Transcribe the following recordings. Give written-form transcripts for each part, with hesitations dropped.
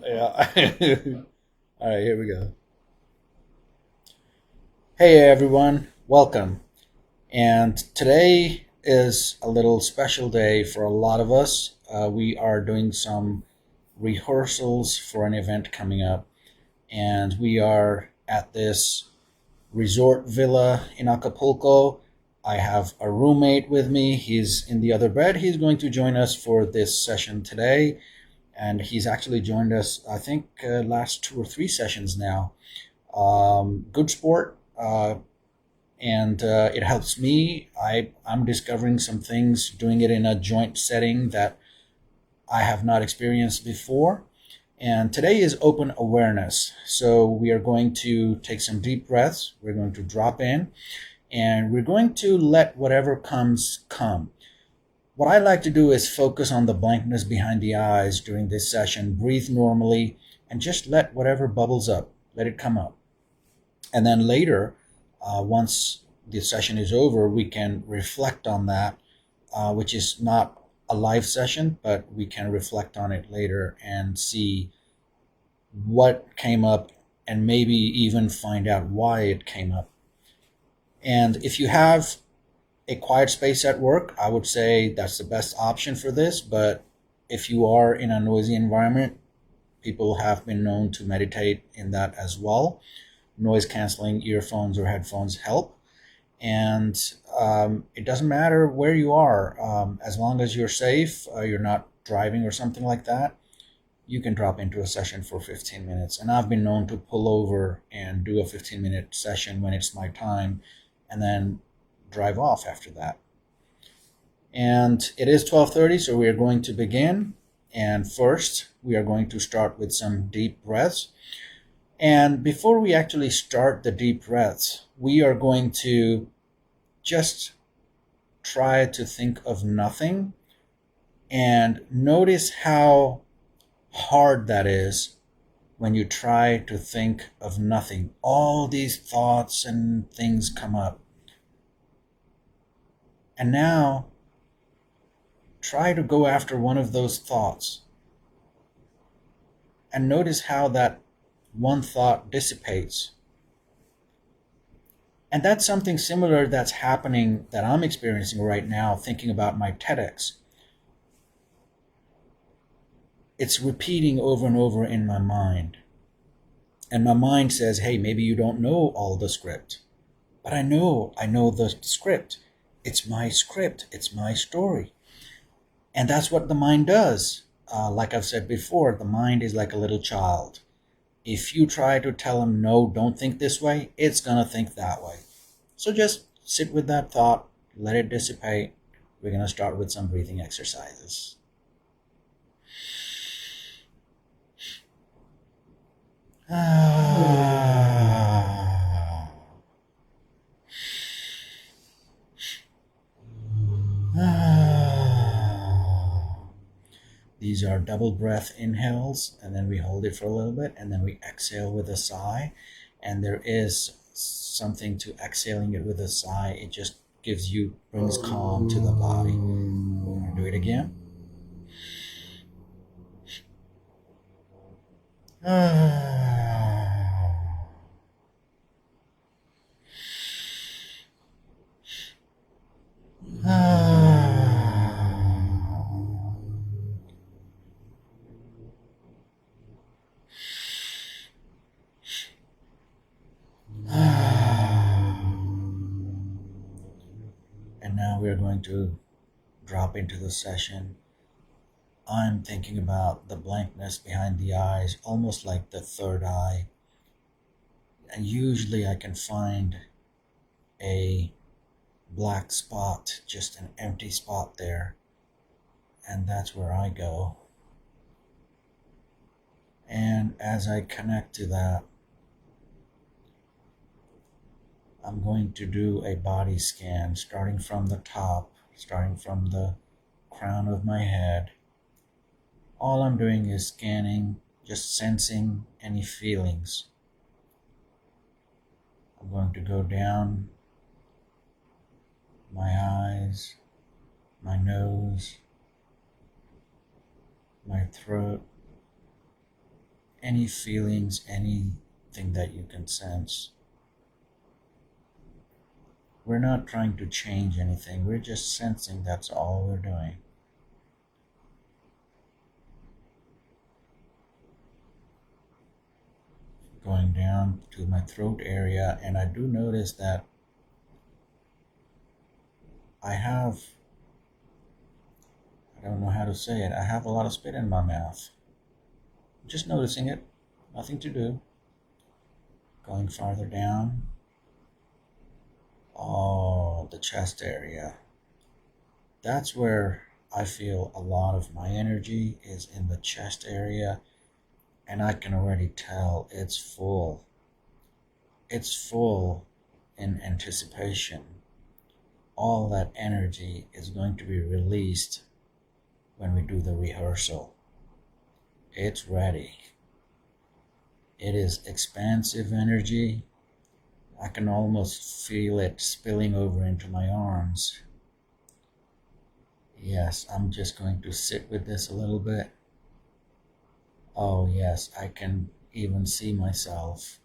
Yeah. All right, here we go. Hey everyone, welcome. And today is a little special day for a lot of us. We are doing some rehearsals for an event coming up, and we are at this resort villa in Acapulco. I have a roommate with me. He's in the other bed. He's going to join us for this session today, and he's actually joined us, I think, last 2 or 3 sessions now. Good sport, and it helps me. I'm discovering some things, doing it in a joint setting that I have not experienced before. And today is open awareness. So we are going to take some deep breaths. We're going to drop in, and we're going to let whatever comes come. What I like to do is focus on the blankness behind the eyes during this session, breathe normally, and just let whatever bubbles up, let it come up. And then later, once the session is over, we can reflect on that, which is not a live session, but we can reflect on it later and see what came up and maybe even find out why it came up. And if you have a quiet space at work, I would say that's the best option for this. But if you are in a noisy environment, people have been known to meditate in that as well. Noise canceling earphones or headphones help. And it doesn't matter where you are, as long as you're safe, you're not driving or something like that, you can drop into a session for 15 minutes. And I've been known to pull over and do a 15-minute session when it's my time and then drive off after that. And it is 12:30, so we are going to begin. And first, we are going to start with some deep breaths. And before we actually start the deep breaths, we are going to just try to think of nothing and notice how hard that is when you try to think of nothing. All these thoughts and things come up. And now try to go after one of those thoughts and notice how that one thought dissipates. And that's something similar that's happening, that I'm experiencing right now, thinking about my TEDx. It's repeating over and over in my mind. And my mind says, hey, maybe you don't know all the script. But I know the script. It's my script. It's my story. And that's what the mind does. Like I've said before, the mind is like a little child. If you try to tell them, no, don't think this way, it's going to think that way. So just sit with that thought, let it dissipate. We're going to start with some breathing exercises. These are double breath inhales, and then we hold it for a little bit, and then we exhale with a sigh. And there is something to exhaling it with a sigh. It just brings calm to the body. We're going to do it again. And now we're going to drop into the session. I'm thinking about the blankness behind the eyes, almost like the third eye. And usually I can find a black spot, just an empty spot there. And that's where I go. And as I connect to that, I'm going to do a body scan, starting from the top, starting from the crown of my head. All I'm doing is scanning, just sensing any feelings. I'm going to go down my eyes, my nose, my throat, any feelings, anything that you can sense. We're not trying to change anything, we're just sensing, that's all we're doing. Going down to my throat area, and I do notice that I have, I don't know how to say it, I have a lot of spit in my mouth. Just noticing it, nothing to do. Going farther down, oh, the chest area. That's where I feel a lot of my energy is in the chest area, and I can already tell it's full. It's full in anticipation. All that energy is going to be released when we do the rehearsal. It's ready. It is expansive energy. I can almost feel it spilling over into my arms. Yes, I'm just going to sit with this a little bit. Oh yes, I can even see myself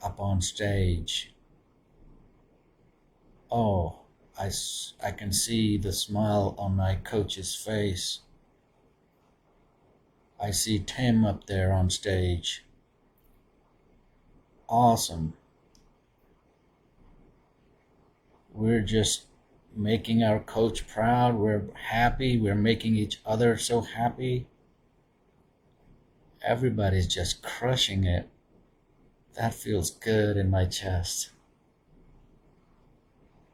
up on stage. Oh, I can see the smile on my coach's face. I see Tim up there on stage. Awesome. We're just making our coach proud. We're happy. We're making each other so happy. Everybody's just crushing it. That feels good in my chest.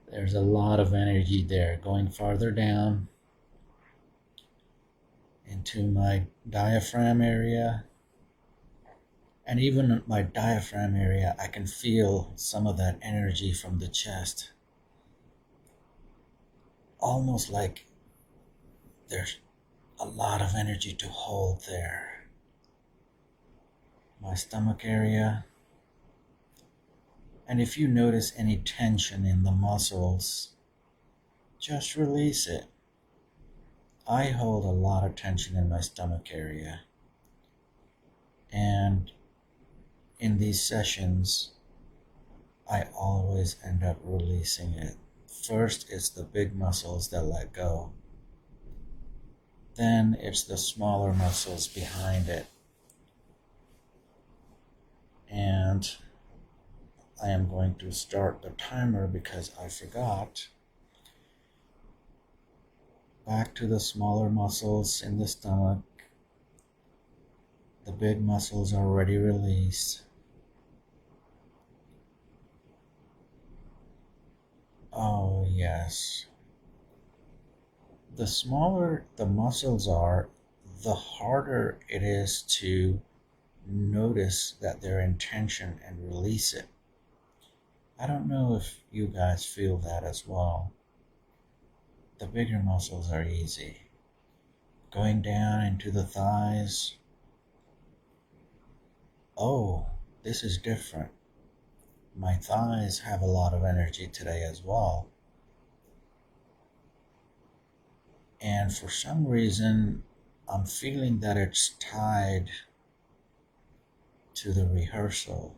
There's a lot of energy there. Going farther down into my diaphragm area. And even in my diaphragm area, I can feel some of that energy from the chest. Almost like there's a lot of energy to hold there. My stomach area. And if you notice any tension in the muscles, just release it. I hold a lot of tension in my stomach area. And in these sessions, I always end up releasing it. First, it's the big muscles that let go. Then it's the smaller muscles behind it. And I am going to start the timer because I forgot. Back to the smaller muscles in the stomach. The big muscles are already released. Oh, yes. The smaller the muscles are, the harder it is to notice that they're in tension and release it. I don't know if you guys feel that as well. The bigger muscles are easy. Going down into the thighs. Oh, this is different. My thighs have a lot of energy today as well. And for some reason, I'm feeling that it's tied to the rehearsal.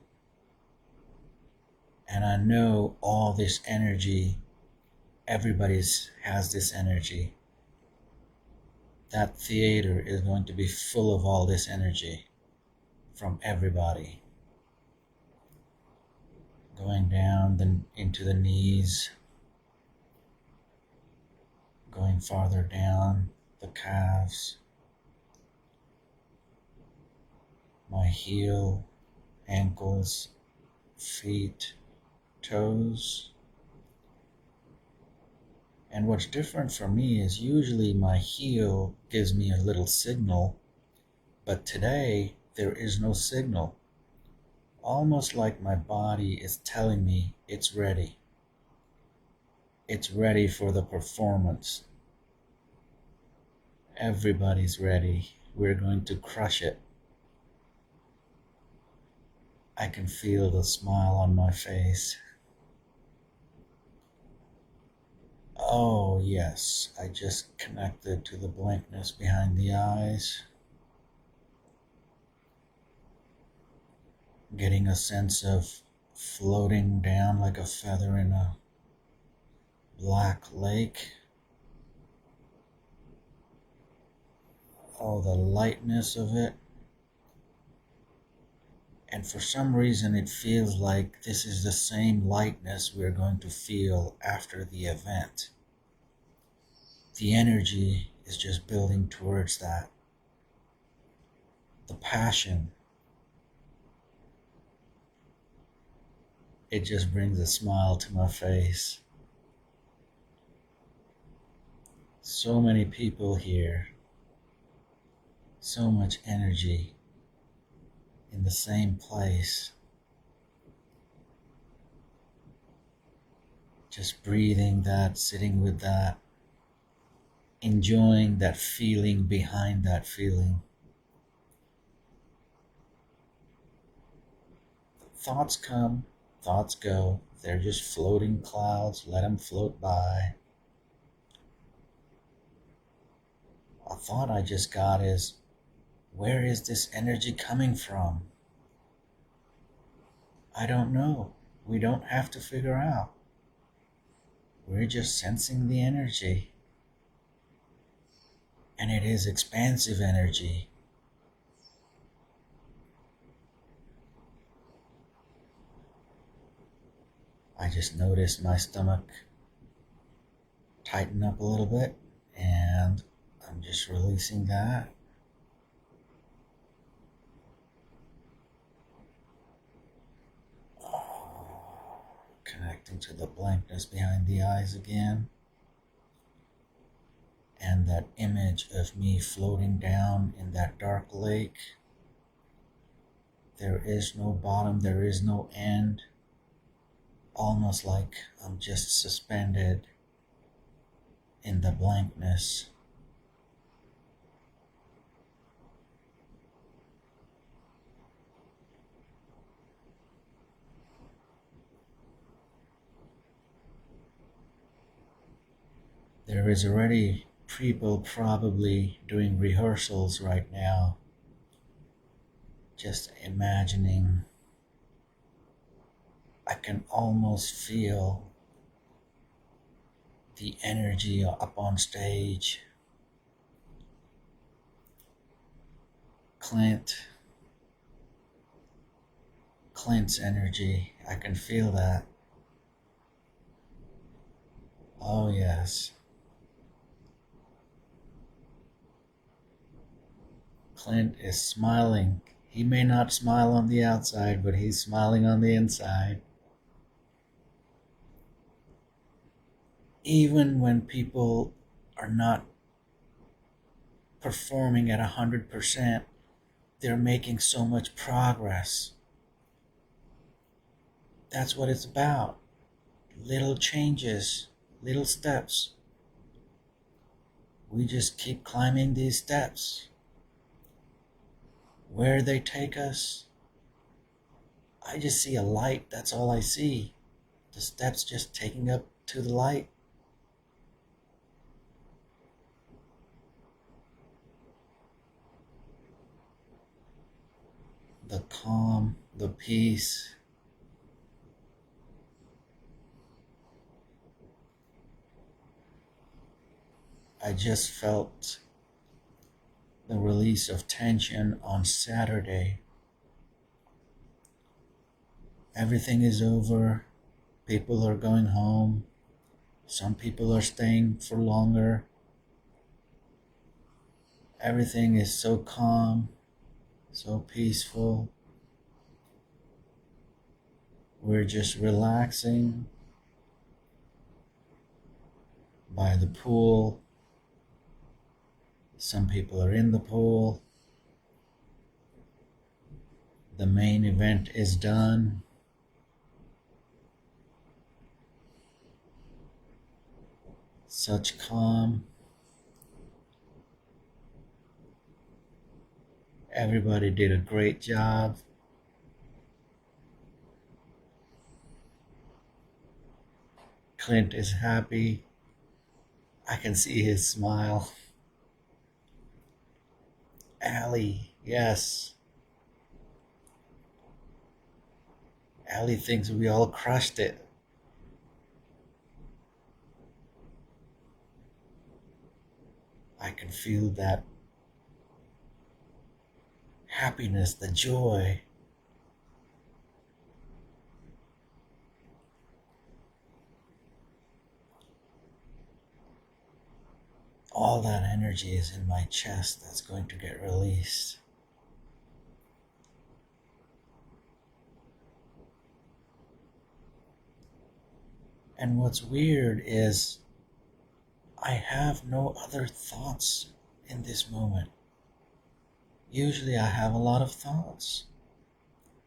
And I know all this energy, everybody has this energy. That theater is going to be full of all this energy from everybody. Going down into the knees, going farther down the calves, my heel, ankles, feet, toes. And what's different for me is usually my heel gives me a little signal, but today there is no signal. Almost like my body is telling me it's ready. It's ready for the performance. Everybody's ready. We're going to crush it. I can feel the smile on my face. Oh yes, I just connected to the blankness behind the eyes. getting a sense of floating down like a feather in a black lake. Oh, the lightness of it. And for some reason, it feels like this is the same lightness we're going to feel after the event. The energy is just building towards that. The passion. It just brings a smile to my face. So many people here. So much energy in the same place. Just breathing that, sitting with that, enjoying that feeling behind that feeling. Thoughts come, thoughts go. They're just floating clouds. Let them float by. A thought I just got is, where is this energy coming from? I don't know. We don't have to figure out. We're just sensing the energy. And it is expansive energy. I just noticed my stomach tighten up a little bit, and I'm just releasing that. Connecting to the blankness behind the eyes again. And that image of me floating down in that dark lake. There is no bottom, there is no end. Almost like I'm just suspended in the blankness. There is already people probably doing rehearsals right now, just imagining. I can almost feel the energy up on stage. Clint's energy, I can feel that. Oh yes. Clint is smiling. He may not smile on the outside, but he's smiling on the inside. Even when people are not performing at 100%, they're making so much progress. That's what it's about. Little changes, little steps. We just keep climbing these steps. Where they take us, I just see a light. That's all I see. The steps just taking up to the light. The calm, the peace. I just felt the release of tension on Saturday. Everything is over. People are going home. Some people are staying for longer. Everything is so calm, so peaceful. We're just relaxing by the pool. Some people are in the pool. The main event is done. Such calm. Everybody did a great job. Clint is happy. I can see his smile. Allie, yes. Ellie thinks we all crushed it. I can feel that happiness, the joy. All that energy is in my chest that's going to get released. And what's weird is I have no other thoughts in this moment. Usually I have a lot of thoughts.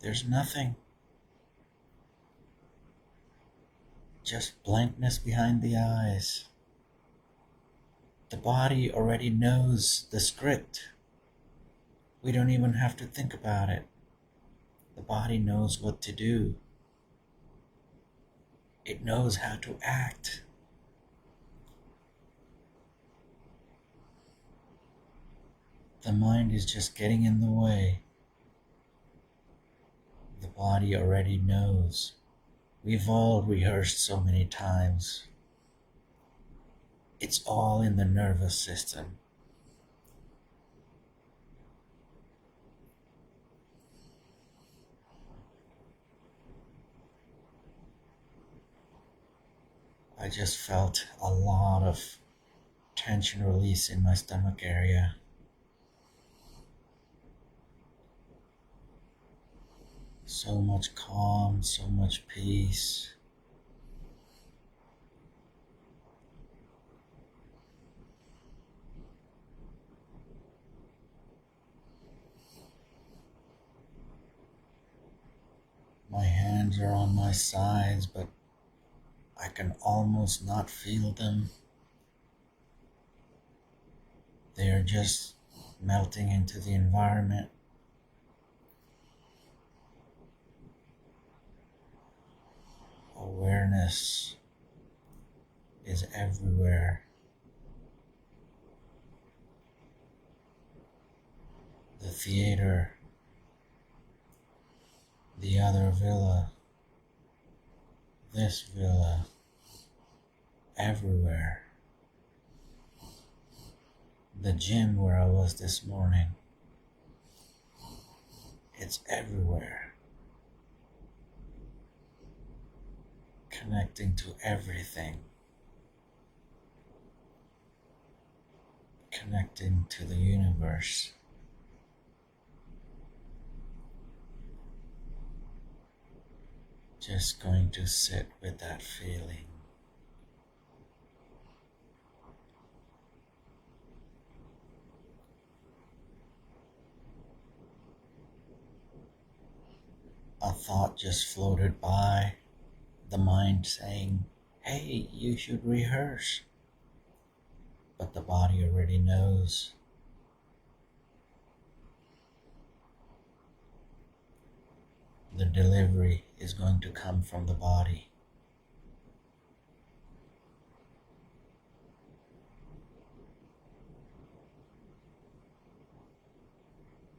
There's nothing. Just blankness behind the eyes. The body already knows the script. We don't even have to think about it. The body knows what to do. It knows how to act. The mind is just getting in the way. The body already knows. We've all rehearsed so many times. It's all in the nervous system. I just felt a lot of tension release in my stomach area. So much calm, so much peace. My hands are on my sides, but I can almost not feel them. They are just melting into the environment. Awareness is everywhere. The theater, the other villa, this villa, everywhere. The gym where I was this morning, it's everywhere. Connecting to everything. Connecting to the universe. Just going to sit with that feeling. A thought just floated by, the mind saying, hey, you should rehearse. But the body already knows. The delivery is going to come from the body.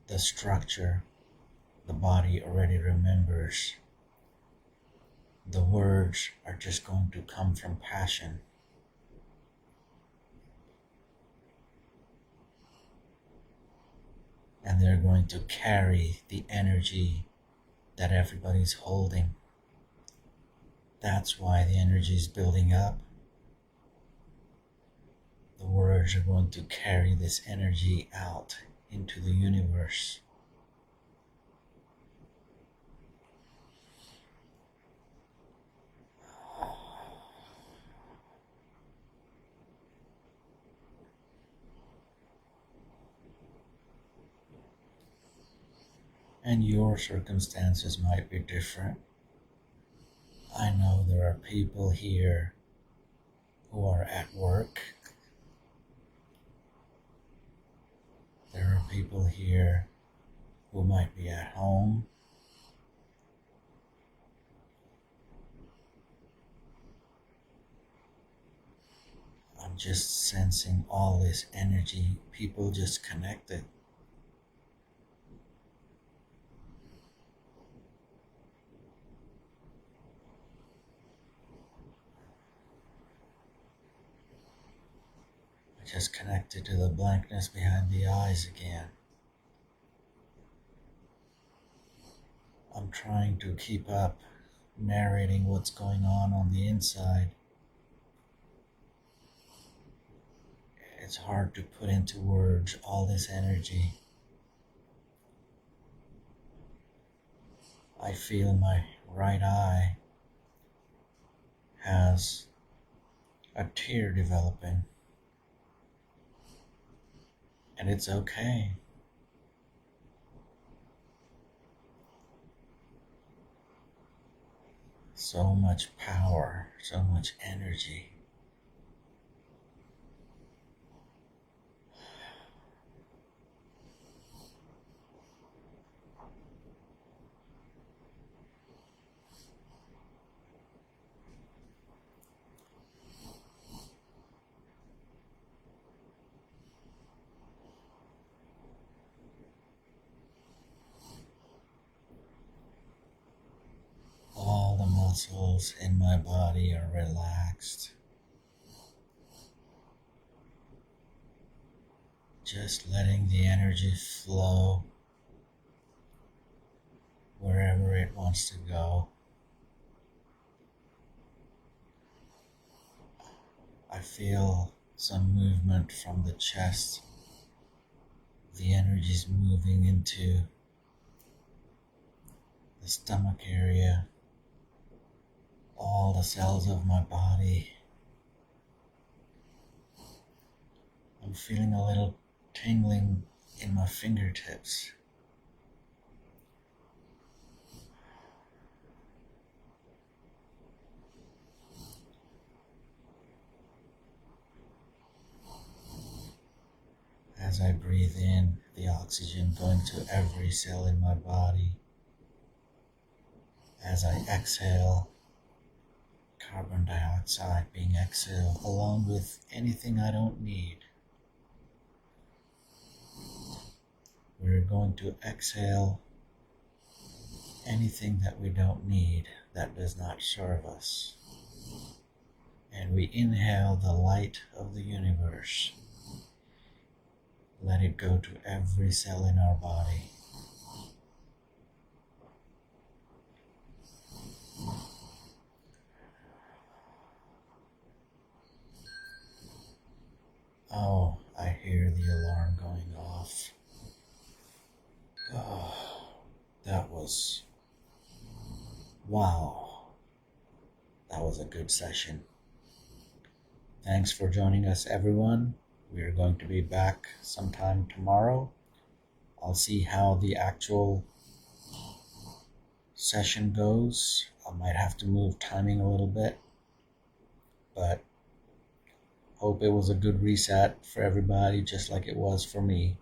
The structure, the body already remembers. The words are just going to come from passion. And they're going to carry the energy that everybody's holding. That's why the energy is building up. The words are going to carry this energy out into the universe. And your circumstances might be different. I know there are people here who are at work. There are people here who might be at home. I'm just sensing all this energy, people just connected. just connected to the blankness behind the eyes again. I'm trying to keep up narrating what's going on the inside. It's hard to put into words all this energy. I feel my right eye has a tear developing, and it's okay. So much power, so much energy. All the muscles in my body are relaxed. Just letting the energy flow wherever it wants to go. I feel some movement from the chest. The energy's moving into the stomach area, all the cells of my body. I'm feeling a little tingling in my fingertips. As I breathe in, the oxygen going to every cell in my body. As I exhale, carbon dioxide being exhaled along with anything I don't need. We're going to exhale anything that we don't need, that does not serve us. And we inhale the light of the universe. Let it go to every cell in our body. Oh, I hear the alarm going off. Oh, that was... wow. That was a good session. Thanks for joining us, everyone. We are going to be back sometime tomorrow. I'll see how the actual session goes. I might have to move timing a little bit, but hope it was a good reset for everybody, just like it was for me.